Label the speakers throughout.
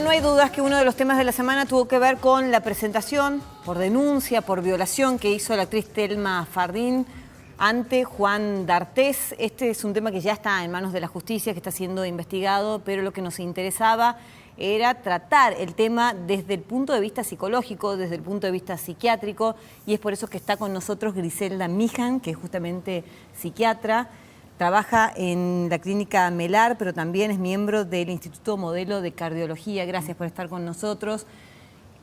Speaker 1: no hay dudas que uno de los temas de la semana tuvo que ver con la presentación por denuncia, por violación que hizo la actriz Thelma Fardín ante Juan D'Artés. Este es un tema que ya está en manos de la justicia, que está siendo investigado, pero lo que nos interesaba era tratar el tema desde el punto de vista psicológico, desde el punto de vista psiquiátrico, y es por eso que está con nosotros Griselda Mijan, que es justamente psiquiatra. Trabaja en la clínica Melar, pero también es miembro del Instituto Modelo de Cardiología. Gracias por estar con nosotros.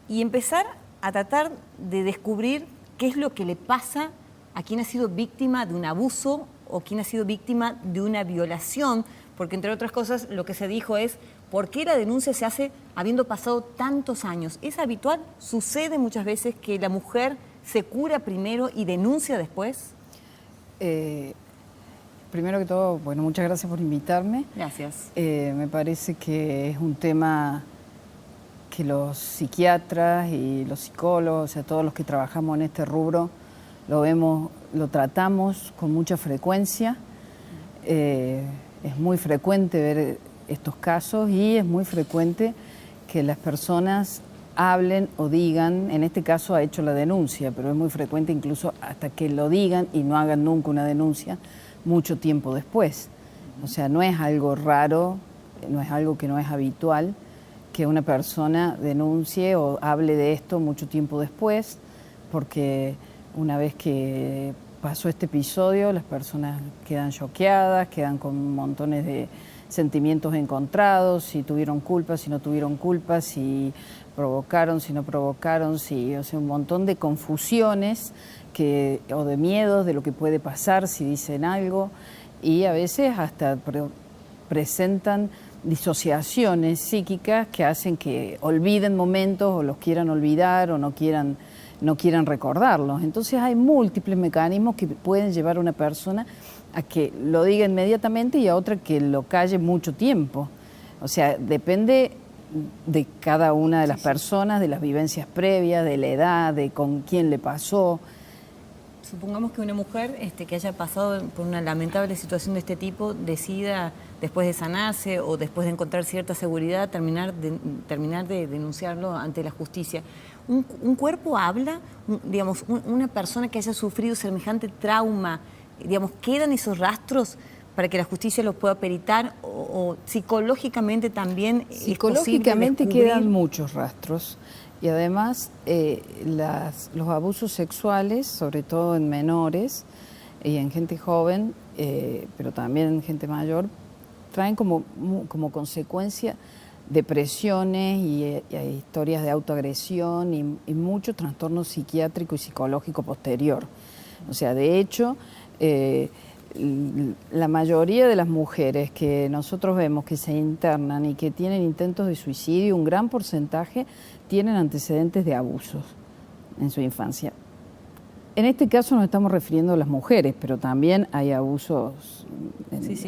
Speaker 1: Y empezar a tratar de descubrir qué es lo que le pasa a quien ha sido víctima de un abuso o quien ha sido víctima de una violación, porque entre otras cosas lo que se dijo es ¿por qué la denuncia se hace habiendo pasado tantos años? ¿Es habitual? ¿Sucede muchas veces que la mujer se cura primero y denuncia después?
Speaker 2: Primero que todo, bueno, muchas gracias por invitarme.
Speaker 1: Gracias.
Speaker 2: Me parece que es un tema que los psiquiatras y los psicólogos, o sea, todos los que trabajamos en este rubro, lo tratamos con mucha frecuencia. Es muy frecuente ver estos casos y es muy frecuente que las personas hablen o digan, en este caso ha hecho la denuncia, pero es muy frecuente incluso hasta que lo digan y no hagan nunca una denuncia mucho tiempo después. O sea, no es algo raro, no es algo que no es habitual que una persona denuncie o hable de esto mucho tiempo después, porque una vez que pasó este episodio, las personas quedan choqueadas, quedan con montones de sentimientos encontrados, si tuvieron culpa, si no tuvieron culpa, si provocaron, si no provocaron, si, o sea, un montón de confusiones o de miedos de lo que puede pasar si dicen algo, y a veces hasta presentan disociaciones psíquicas que hacen que olviden momentos o los quieran olvidar o no quieran recordarlos. Entonces hay múltiples mecanismos que pueden llevar a una persona a que lo diga inmediatamente y a otra que lo calle mucho tiempo. O sea, depende de cada una de las personas, de las vivencias previas, de la edad, de con quién le pasó.
Speaker 1: Supongamos que una mujer que haya pasado por una lamentable situación de este tipo decida, después de sanarse o después de encontrar cierta seguridad, terminar de denunciarlo ante la justicia. ¿Un cuerpo habla? Digamos, una persona que haya sufrido semejante trauma, digamos, ¿quedan esos rastros para que la justicia los pueda peritar o psicológicamente también?
Speaker 2: Psicológicamente quedan muchos rastros. Y además los abusos sexuales, sobre todo en menores y en gente joven, pero también en gente mayor, traen como consecuencia depresiones y historias de autoagresión y mucho trastorno psiquiátrico y psicológico posterior. O sea, de hecho, la mayoría de las mujeres que nosotros vemos que se internan y que tienen intentos de suicidio, un gran porcentaje tienen antecedentes de abusos en su infancia. En este caso nos estamos refiriendo a las mujeres, pero también hay abusos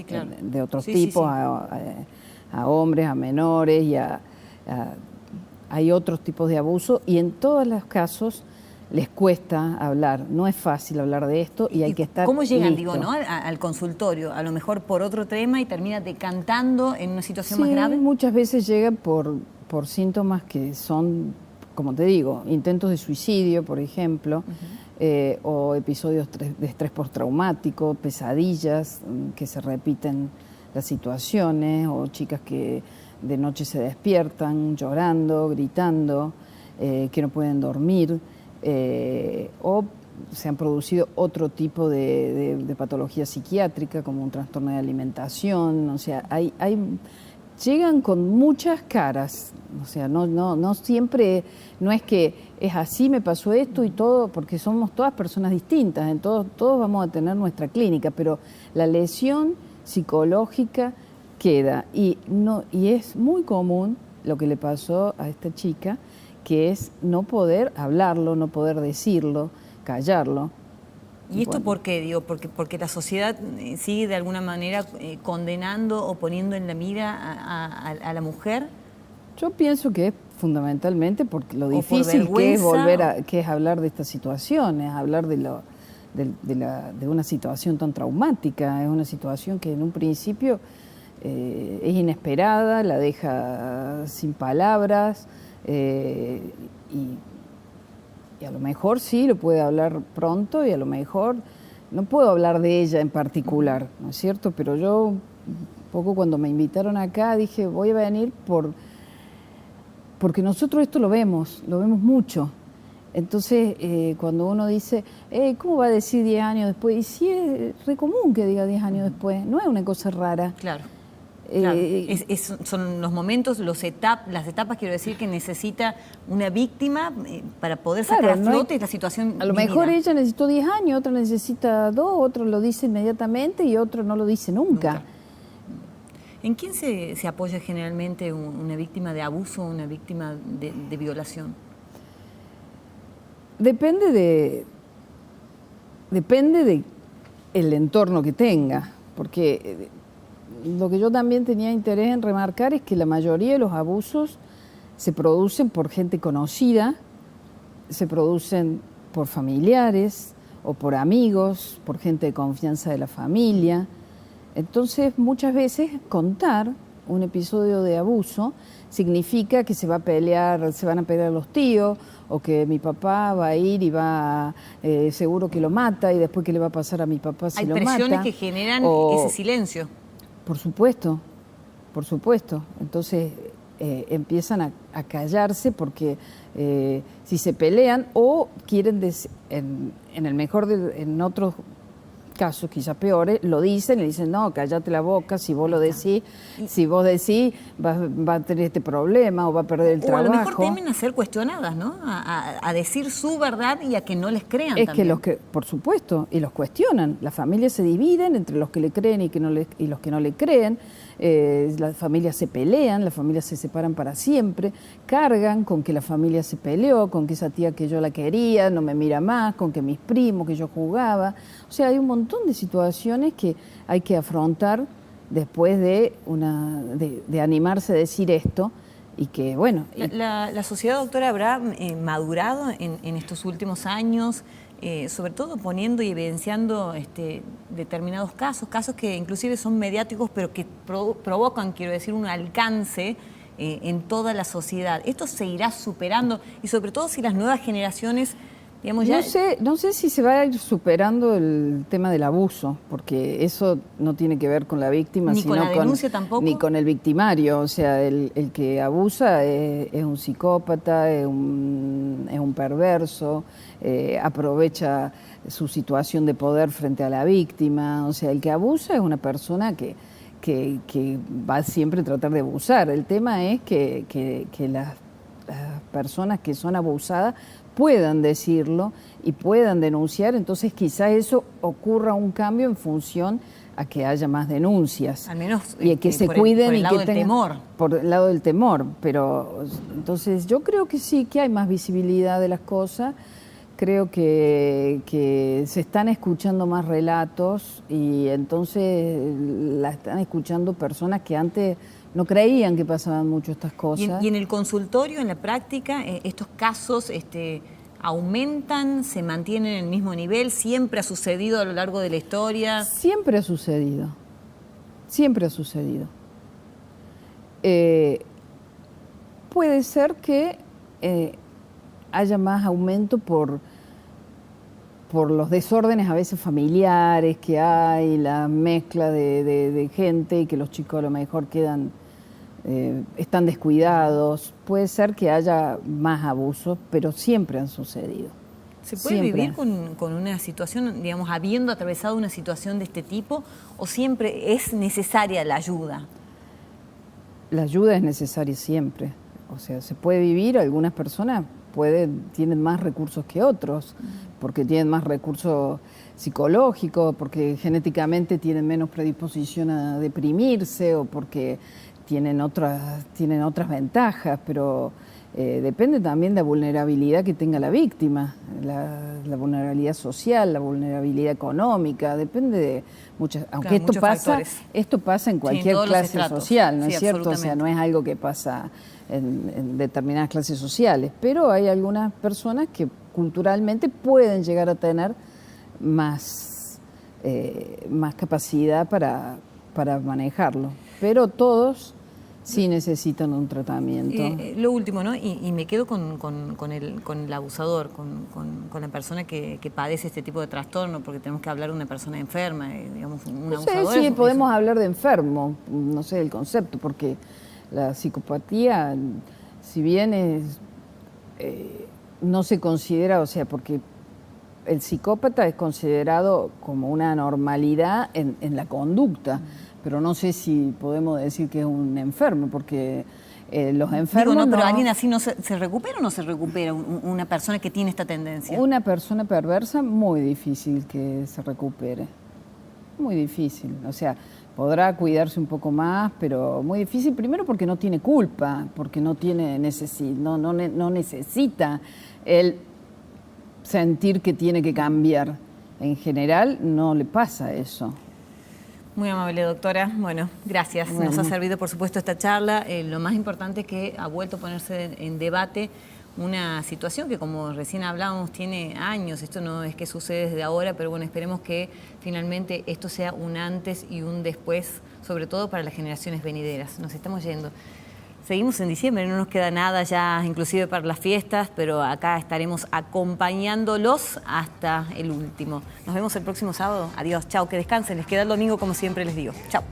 Speaker 1: claro,
Speaker 2: de otros tipos, a hombres, a menores, hay otros tipos de abuso, y en todos los casos les cuesta hablar, no es fácil hablar de esto y hay que estar
Speaker 1: ¿Cómo llegan,
Speaker 2: listo.
Speaker 1: al consultorio? A lo mejor por otro tema y termina decantando en una situación más grave.
Speaker 2: Muchas veces llegan por síntomas que son, como te digo, intentos de suicidio, por ejemplo, o episodios de estrés postraumático, pesadillas que se repiten las situaciones, o chicas que de noche se despiertan llorando, gritando, que no pueden dormir. O se han producido otro tipo de patología psiquiátrica como un trastorno de alimentación. O sea, llegan con muchas caras. O sea, no siempre, no es que es así, me pasó esto y todo, porque somos todas personas distintas, todos vamos a tener nuestra clínica, pero la lesión psicológica queda y es muy común lo que le pasó a esta chica, que es no poder hablarlo, no poder decirlo, callarlo.
Speaker 1: ¿Y esto por qué? Digo, porque la sociedad sigue de alguna manera condenando o poniendo en la mira a la mujer.
Speaker 2: Yo pienso que es fundamentalmente porque lo difícil que es que es hablar de estas situaciones, hablar de una situación tan traumática. Es una situación que en un principio es inesperada, la deja sin palabras, y a lo mejor sí lo puede hablar pronto y a lo mejor no puedo hablar de ella en particular, ¿no es cierto? Pero yo, un poco cuando me invitaron acá, dije, voy a venir porque nosotros esto lo vemos mucho. Entonces, cuando uno dice, ¿cómo va a decir 10 años después? Y sí, es re común que diga 10 años después, no es una cosa rara.
Speaker 1: Claro. Claro. Son los momentos, las etapas, quiero decir, que necesita una víctima para poder sacar a flote esta situación.
Speaker 2: A lo mejor ella necesitó 10 años, otra necesita 2, otro lo dice inmediatamente y otro no lo dice nunca.
Speaker 1: ¿En quién se apoya generalmente una víctima de abuso o una víctima de violación?
Speaker 2: Depende de el entorno que tenga, porque lo que yo también tenía interés en remarcar es que la mayoría de los abusos se producen por gente conocida, se producen por familiares o por amigos, por gente de confianza de la familia. Entonces, muchas veces contar un episodio de abuso significa que se van a pelear los tíos, o que mi papá va a ir y seguro que lo mata, y después qué le va a pasar a mi papá si lo mata.
Speaker 1: Hay presiones que generan ese silencio.
Speaker 2: Por supuesto. Entonces empiezan a callarse porque si se pelean o quieren, en otros casos quizás peores, lo dicen y le dicen, no, cállate la boca, si vos lo decís, va a tener este problema o va a perder el trabajo.
Speaker 1: O a lo mejor temen a ser cuestionadas, ¿no? A decir su verdad y a que no les crean también.
Speaker 2: Por supuesto, y los cuestionan. Las familias se dividen entre los que le creen y los que no le creen. Las familias se pelean, las familias se separan para siempre, cargan con que la familia se peleó, con que esa tía que yo la quería no me mira más, con que mis primos, que yo jugaba. O sea, hay un montón de situaciones que hay que afrontar después de animarse a decir esto. Y que, bueno...
Speaker 1: La sociedad, doctora, habrá madurado en estos últimos años, sobre todo poniendo y evidenciando determinados casos que inclusive son mediáticos, pero que provocan, quiero decir, un alcance en toda la sociedad. ¿Esto se irá superando? Y sobre todo si las nuevas generaciones, digamos, ya...
Speaker 2: No sé si se va a ir superando el tema del abuso, porque eso no tiene que ver con la víctima,
Speaker 1: ni
Speaker 2: sino
Speaker 1: con la denuncia tampoco,
Speaker 2: ni con el victimario. O sea, el que abusa es un psicópata, es un perverso, aprovecha su situación de poder frente a la víctima. O sea, el que abusa es una persona que va siempre a tratar de abusar. El tema es que las personas que son abusadas puedan decirlo y puedan denunciar, entonces quizás eso ocurra un cambio en función a que haya más denuncias.
Speaker 1: Al menos
Speaker 2: y que se cuiden
Speaker 1: por el lado
Speaker 2: y que
Speaker 1: del temor.
Speaker 2: Por el lado del temor, pero entonces yo creo que sí, que hay más visibilidad de las cosas, creo que se están escuchando más relatos y entonces la están escuchando personas que antes no creían que pasaban mucho estas cosas.
Speaker 1: Y en el consultorio, en la práctica, estos casos aumentan, se mantienen en el mismo nivel, ¿siempre ha sucedido a lo largo de la historia?
Speaker 2: Siempre ha sucedido, siempre ha sucedido. Puede ser que haya más aumento por los desórdenes a veces familiares que hay, la mezcla de gente y que los chicos a lo mejor están descuidados. Puede ser que haya más abusos, pero siempre han sucedido.
Speaker 1: ¿Se puede vivir con una situación, digamos, habiendo atravesado una situación de este tipo, o siempre es necesaria la ayuda?
Speaker 2: La ayuda es necesaria siempre. O sea, se puede vivir, algunas personas tienen más recursos que otros, porque tienen más recursos psicológicos, porque genéticamente tienen menos predisposición a deprimirse o porque tienen otras ventajas, pero depende también de la vulnerabilidad que tenga la víctima, la vulnerabilidad social, la vulnerabilidad económica, depende de muchas, aunque esto pasa en cualquier clase social, ¿no es cierto? O sea, no es algo que pasa en determinadas clases sociales, pero hay algunas personas que culturalmente pueden llegar a tener más capacidad para para manejarlo. Pero todos sí necesitan un tratamiento.
Speaker 1: Lo último, ¿no? Y me quedo con el abusador, con la persona que padece este tipo de trastorno, porque tenemos que hablar de una persona enferma, digamos, un abusador.
Speaker 2: Sí, podemos hablar de enfermo, no sé el concepto, porque la psicopatía, si bien no se considera, o sea, porque el psicópata es considerado como una anormalidad en la conducta, pero no sé si podemos decir que es un enfermo, porque los enfermos...
Speaker 1: Digo, no, pero alguien así no se recupera o no se recupera, una persona que tiene esta tendencia.
Speaker 2: Una persona perversa, muy difícil que se recupere, muy difícil, o sea, podrá cuidarse un poco más, pero muy difícil, primero porque no tiene culpa, porque no tiene no necesita el sentir que tiene que cambiar. En general no le pasa eso.
Speaker 1: Muy amable, doctora. Bueno, gracias.
Speaker 2: Bueno.
Speaker 1: Nos ha servido, por supuesto, esta charla. Lo más importante es que ha vuelto a ponerse en debate una situación que, como recién hablábamos, tiene años. Esto no es que sucede desde ahora, pero bueno, esperemos que finalmente esto sea un antes y un después, sobre todo para las generaciones venideras. Nos estamos yendo. Seguimos en diciembre, no nos queda nada ya, inclusive para las fiestas, pero acá estaremos acompañándolos hasta el último. Nos vemos el próximo sábado. Adiós, chao, que descansen. Les queda el domingo, como siempre les digo. Chao.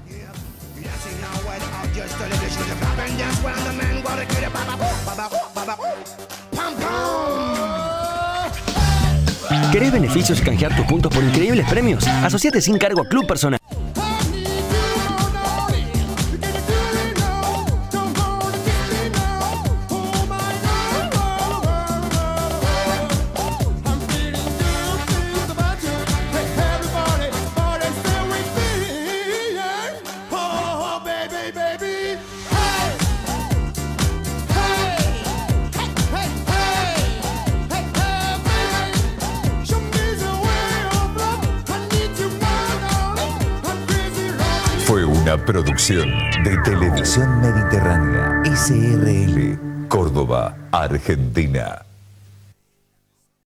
Speaker 3: ¿Querés beneficios y canjear tus puntos por increíbles premios? Asociate sin cargo a Club Personal.
Speaker 4: Fue una producción de Televisión Mediterránea, SRL, Córdoba, Argentina.